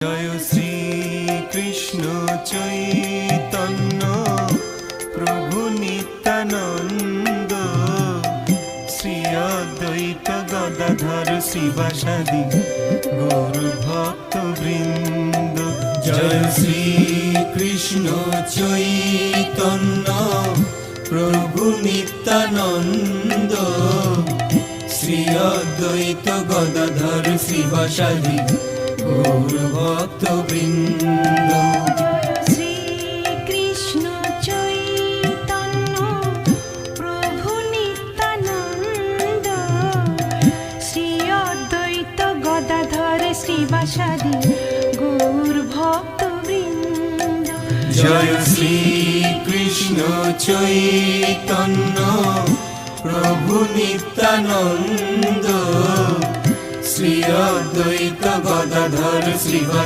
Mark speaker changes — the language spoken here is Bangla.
Speaker 1: জয় শ্রী কৃষ্ণ চৈতন্য প্রভু নিত্যানন্দ, শ্রী অদ্বৈত গদাধর শিবাসাদি গৌর ভক্ত বৃন্দ। জয় শ্রী কৃষ্ণ চৈতন্য প্রভু নিত্যানন্দ, শ্রী অদ্বৈত গদাধর শিবাসাদি গৌর ভক্ত বৃন্দ।
Speaker 2: শ্রী কৃষ্ণ চৈতন্য প্রভু নিত্যানন্দ, শ্রী অদ্বৈত গদাধর শ্রীবাসাদি গৌর ভক্ত বৃন্দ।
Speaker 1: জয় শ্রী কৃষ্ণ চৈতন্য প্রভু নিত্যানন্দ, শ্রী অদ্বৈত গদাধর শ্রীবাসাদি